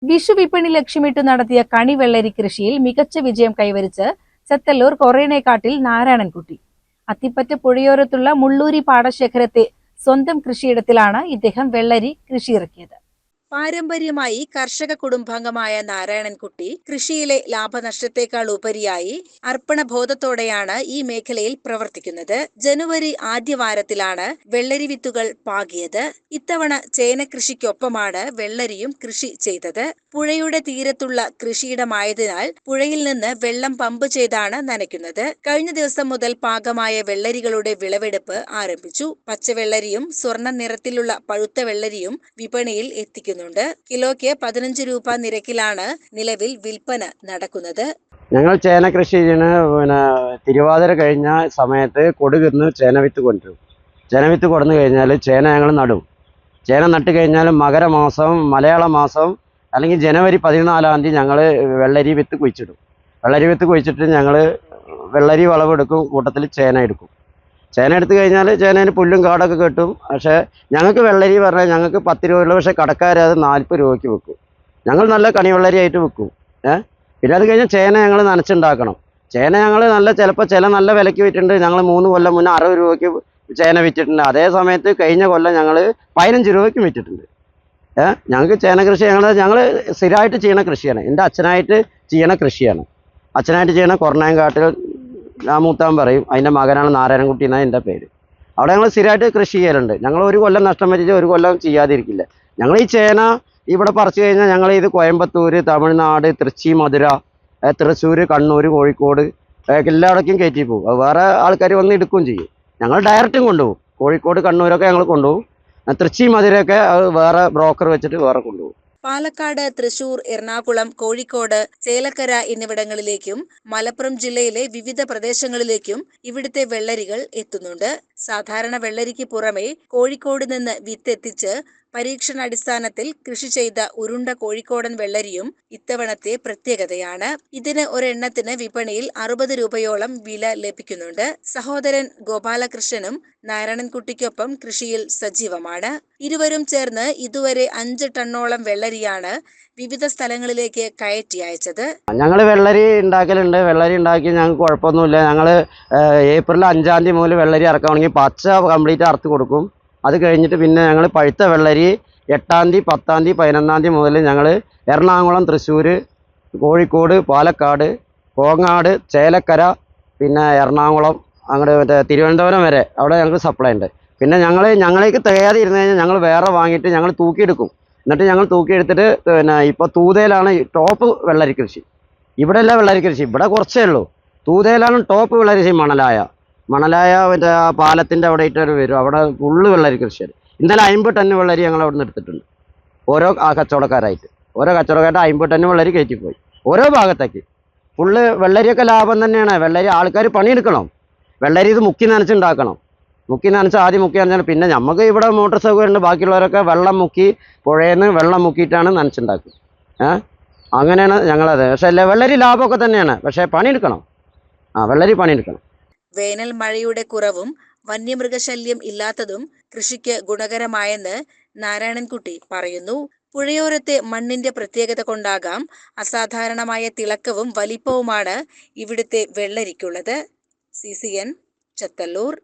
വിഷു വിപണി ലക്ഷ്യമിട്ട് നടത്തിയ കണിവെള്ളരി കൃഷിയിൽ മികച്ച വിജയം കൈവരിച്ച് ചെത്തല്ലൂർ കൊറേനേക്കാട്ടിൽ നാരായണൻകുട്ടി. അത്തിപ്പറ്റ പുഴയോരത്തുള്ള മുള്ളൂരി പാടശേഖരത്തെ സ്വന്തം കൃഷിയിടത്തിലാണ് ഇദ്ദേഹം വെള്ളരി കൃഷിയിറക്കിയത്. പാരമ്പര്യമായി കർഷക കുടുംബാംഗമായ നാരായണൻകുട്ടി കൃഷിയിലെ ലാഭനഷ്ടത്തെക്കാൾ ഉപരിയായി അർപ്പണബോധത്തോടെയാണ് ഈ മേഖലയിൽ പ്രവർത്തിക്കുന്നത്. ജനുവരി ആദ്യവാരത്തിലാണ് വെള്ളരി വിത്തുകൾ പാകിയത്. ഇത്തവണ ചേന കൃഷിക്കൊപ്പമാണ് വെള്ളരിയും കൃഷി ചെയ്തത്. പുഴയുടെ തീരത്തുള്ള കൃഷിയിടമായതിനാൽ പുഴയിൽ നിന്ന് വെള്ളം പമ്പ് ചെയ്താണ് നനയ്ക്കുന്നത്. കഴിഞ്ഞ ദിവസം മുതൽ പാകമായ വെള്ളരികളുടെ വിളവെടുപ്പ് ആരംഭിച്ചു. പച്ചവെള്ളരിയും സ്വർണ്ണ നിറത്തിലുള്ള പഴുത്ത വെള്ളരിയും വിപണിയിൽ എത്തിക്കുന്നു. കിലോയ്ക്ക് 15 രൂപ നിരക്കിലാണ് നിലവിൽ വിൽപ്പന നടക്കുന്നത്. ഞങ്ങൾ ചേന കൃഷി തിരുവാതിര കഴിഞ്ഞ സമയത്ത് കൊടുകുന്ന് ചേന വിത്ത് കൊണ്ടുവരും. ചേന വിത്ത് കൊടുന്നു കഴിഞ്ഞാൽ ചേന ഞങ്ങൾ നടും. ചേന നട്ട് കഴിഞ്ഞാൽ മകരമാസം മലയാള മാസം അല്ലെങ്കിൽ ജനുവരി 14-ാം തീയതി ഞങ്ങൾ വെള്ളരി വിത്ത് കുഴിച്ചിടും. വെള്ളരി വിത്ത് കുഴിച്ചിട്ട് ഞങ്ങൾ വെള്ളരി വിളവെടുക്കും, കൂട്ടത്തിൽ ചേന എടുക്കും. ചേന എടുത്തു കഴിഞ്ഞാൽ ചേനേന് പുല്ലും കാടൊക്കെ കിട്ടും. പക്ഷേ ഞങ്ങൾക്ക് വെള്ളരി പറഞ്ഞാൽ ഞങ്ങൾക്ക് 10 രൂപയുള്ളൂ. പക്ഷേ കടക്കാർ അത് 40 രൂപയ്ക്ക് വിൽക്കും. ഞങ്ങൾ നല്ല കണിവെള്ളരി ആയിട്ട് വിൽക്കും. പിന്നെ അത് കഴിഞ്ഞാൽ ചേന ഞങ്ങൾ നനച്ചുണ്ടാക്കണം. ചേന ഞങ്ങൾ ചിലപ്പോൾ നല്ല വിലയ്ക്ക് വിറ്റിട്ടുണ്ട്. ഞങ്ങൾ 3 കൊല്ലം മുന്നേ 60 രൂപയ്ക്ക് ചേന വിറ്റിട്ടുണ്ട്. അതേ സമയത്ത് കഴിഞ്ഞ കൊല്ലം ഞങ്ങൾ 15 രൂപയ്ക്ക് വിറ്റിട്ടുണ്ട്. ഞങ്ങൾക്ക് ചേന കൃഷി ഞങ്ങൾ സ്ഥിരമായിട്ട് ചെയ്യണ കൃഷിയാണ്. എൻ്റെ അച്ഛനായിട്ട് ചെയ്യണ കൃഷിയാണ്. അച്ഛനായിട്ട് ചെയ്യണ കൊറേനേക്കാട്ടിൽ മൂത്താൻ പറയും. അതിൻ്റെ മകനാണ് നാരായണൻകുട്ടി എന്നാണ് എൻ്റെ പേര്. അവിടെ ഞങ്ങൾ സ്ഥിരമായിട്ട് കൃഷി ചെയ്യലുണ്ട്. ഞങ്ങൾ ഒരു കൊല്ലം നഷ്ടം വരിച്ച് ഒരു കൊല്ലം ചെയ്യാതിരിക്കില്ല. ഞങ്ങൾ ഈ ചേന ഇവിടെ പറിച്ചു കഴിഞ്ഞാൽ ഞങ്ങൾ ഇത് കോയമ്പത്തൂർ, തമിഴ്നാട്, തൃശ്ശി, മധുര, തൃശ്ശൂർ, കണ്ണൂർ, കോഴിക്കോട് എല്ലായിടക്കും കയറ്റി പോകും. അത് വേറെ ആൾക്കാർ വന്ന് എടുക്കുകയും ചെയ്യും. ഞങ്ങൾ ഡയറക്റ്റും കൊണ്ടുപോകും. കോഴിക്കോട്, കണ്ണൂരൊക്കെ ഞങ്ങൾ കൊണ്ടുപോകും. തൃശ്ശി, മധുരയൊക്കെ അത് വേറെ ബ്രോക്കർ വെച്ചിട്ട് വേറെ കൊണ്ടുപോകും. പാലക്കാട്, തൃശൂർ, എറണാകുളം, കോഴിക്കോട്, ചേലക്കര എന്നിവിടങ്ങളിലേക്കും മലപ്പുറം ജില്ലയിലെ വിവിധ പ്രദേശങ്ങളിലേക്കും ഇവിടുത്തെ വെള്ളരികൾ എത്തുന്നുണ്ട്. സാധാരണ വെള്ളരിക്ക് പുറമെ കോഴിക്കോട് നിന്ന് വിത്തെത്തിച്ച് പരീക്ഷണാടിസ്ഥാനത്തിൽ കൃഷി ചെയ്ത ഉരുണ്ട കോഴിക്കോടൻ വെള്ളരിയും ഇത്തവണത്തെ പ്രത്യേകതയാണ്. ഇതിന് ഒരെണ്ണത്തിന് വിപണിയിൽ 60 രൂപയോളം വില ലഭിക്കുന്നുണ്ട്. സഹോദരൻ ഗോപാലകൃഷ്ണനും നാരായണൻകുട്ടിക്കൊപ്പം കൃഷിയിൽ സജീവമാണ്. ഇരുവരും ചേർന്ന് ഇതുവരെ 5 ടണ്ണോളം വെള്ളരിയാണ് വിവിധ സ്ഥലങ്ങളിലേക്ക് കയറ്റി അയച്ചത്. ഞങ്ങൾ വെള്ളരി ഉണ്ടാക്കലുണ്ട്. വെള്ളരി ഉണ്ടാക്കി ഞങ്ങൾക്ക് കുഴപ്പമൊന്നുമില്ല. ഞങ്ങൾ ഏപ്രിൽ 5-ാം തീയതി മുതൽ വെള്ളരി ഇറക്കുകയാണെങ്കിൽ പച്ച കംപ്ലീറ്റ് അറുത്ത് കൊടുക്കും. അത് കഴിഞ്ഞിട്ട് പിന്നെ ഞങ്ങൾ പഴുത്ത വെള്ളരി 8-ാം തീയതി, 10-ാം തീയതി, 11-ാം തീയതി മുതൽ ഞങ്ങൾ എറണാകുളം, തൃശ്ശൂർ, കോഴിക്കോട്, പാലക്കാട്, കോങ്ങാട്, ചേലക്കര, പിന്നെ എറണാകുളം, അങ്ങോട്ട് തിരുവനന്തപുരം വരെ അവിടെ ഞങ്ങൾക്ക് സപ്ലൈ ഉണ്ട്. പിന്നെ ഞങ്ങളേക്ക് തികയാതെ ഇരുന്ന് കഴിഞ്ഞാൽ ഞങ്ങൾ വേറെ വാങ്ങിയിട്ട് ഞങ്ങൾ തൂക്കിയെടുക്കും. എന്നിട്ട് ഞങ്ങൾ തൂക്കിയെടുത്തിട്ട് ഇപ്പോൾ തൂതയിലാണ് ടോപ്പ് വെള്ളരി കൃഷി. ഇവിടെ അല്ല വെള്ളരി കൃഷി, ഇവിടെ കുറച്ചേ ഉള്ളൂ. തൂതയിലാണ് ടോപ്പ് വെള്ളരി കൃഷി. മണലായ ആ പാലത്തിൻ്റെ അവിടെ ഇട്ടൊരു വരും. അവിടെ ഫുള്ള് വെള്ളരി കൃഷിയാണ്. ഇന്നലെ 50 ടൺ വെള്ളരി ഞങ്ങൾ അവിടെ നിന്ന് എടുത്തിട്ടുണ്ട്. ഓരോ കച്ചവടക്കാരായിട്ട് 50 ടൺ വെള്ളരി കയറ്റിപ്പോയി ഓരോ ഭാഗത്തേക്ക്. ഫുള്ള് വെള്ളരിയൊക്കെ ലാഭം തന്നെയാണ്. വെള്ളരി ആൾക്കാർ പണിയെടുക്കണം. വെള്ളരി ഇത് മുക്കി നനച്ചുണ്ടാക്കണം. ആദ്യം മുക്കി നനച്ചാൽ പിന്നെ നമുക്ക് ഇവിടെ മോട്ടോർ സൗകര്യം ഉണ്ട്. ബാക്കിയുള്ളവരൊക്കെ വെള്ളം മുക്കി പുഴയിൽ നിന്ന് വെള്ളം മുക്കിയിട്ടാണ് നനച്ചുണ്ടാക്കുക. അങ്ങനെയാണ് ഞങ്ങളത്. പക്ഷേ വെള്ളരി ലാഭമൊക്കെ തന്നെയാണ്. പക്ഷേ പണിയെടുക്കണം. വെള്ളരി പണിയെടുക്കണം. വേനൽ മഴയുടെ കുറവും വന്യമൃഗശല്യം ഇല്ലാത്തതും കൃഷിക്ക് ഗുണകരമായെന്ന് നാരായണൻകുട്ടി പറയുന്നു. പുഴയോരത്തെ മണ്ണിന്റെ പ്രത്യേകത കൊണ്ടാകാം അസാധാരണമായ തിളക്കവും വലിപ്പവുമാണ് ഇവിടുത്തെ വെള്ളരിക്കുള്ളത്. CCN, ചെത്തല്ലൂർ.